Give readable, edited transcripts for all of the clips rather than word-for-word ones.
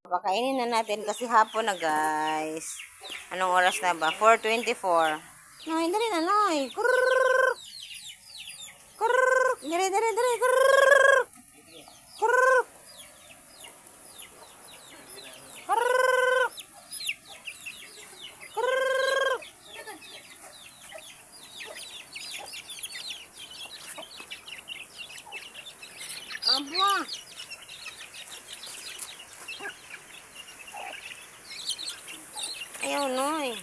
Pakainin na natin kasi hapon na, guys. Anong oras na ba? 4:24. Noy, dali na, Noy. Kurr! Kurr! Dali, dali, dali. Kurr! Kurr! Kurr! Kurr! Aba. Ayaw, Noy.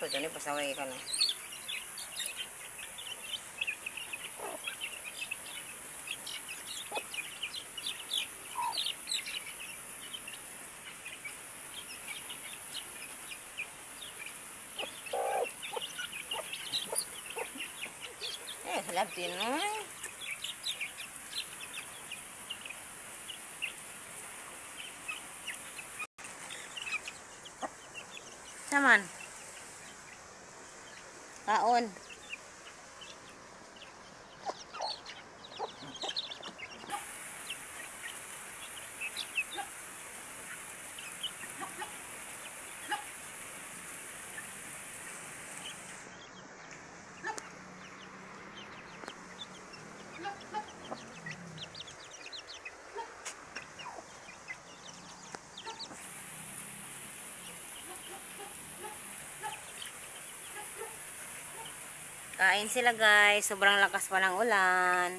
So, ito na, pasaway ka na. Halap din, Noy. Saman. Kaon. Kain sila, guys. Sobrang lakas pa ng ulan.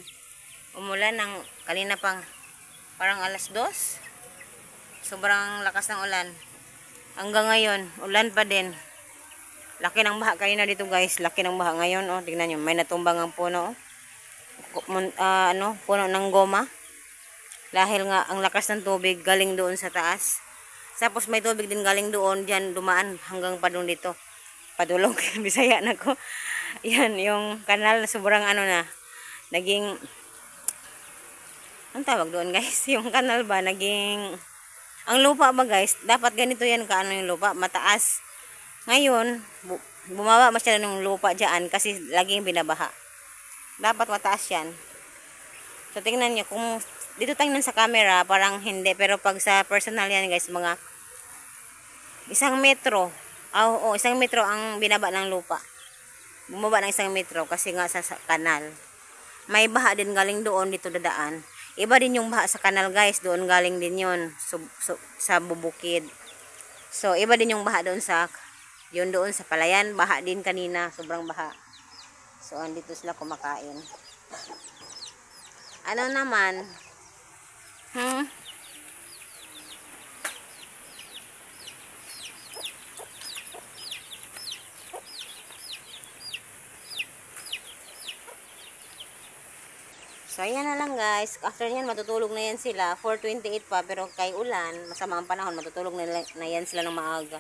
Umulan ng kanina pang parang 2:00. Sobrang lakas ng ulan. Hanggang ngayon, ulan pa din. Laki ng baha kanina dito, guys. Laki ng baha ngayon, oh. Tingnan nyo, may natumbang ang puno, oh. Puno ng goma. Dahil nga ang lakas ng tubig galing doon sa taas. Tapos may tubig din galing doon, diyan dumaan hanggang pa doon dito. Padulong, Bisaya na ko. Yan, yung kanal sobrang na, naging, ang tawag doon, guys, yung kanal ba, naging, ang lupa ba, guys, dapat ganito yan, kaano yung lupa, mataas. Ngayon, bumaba masyado ng lupa dyan, kasi laging binabaha. Dapat mataas yan. So, tingnan nyo, kung dito tingnan sa camera, parang hindi, pero pag sa personal yan, guys, mga 1 metro, 1 metro ang binaba ng lupa. Bumaba ng 1 metro kasi nga sa kanal. May baha din galing doon, dito dadaan. Iba din yung baha sa kanal, guys. Doon galing din yun. Sa bubukid. So, iba din yung baha doon sa, yun doon sa palayan. Baha din kanina. Sobrang baha. So, andito sila kumakain. Ano naman? So, ayan na lang, guys. After yan, matutulog na yan sila. 4:28 pa, pero kay ulan, masama ang panahon, matutulog na yan sila ng maaga.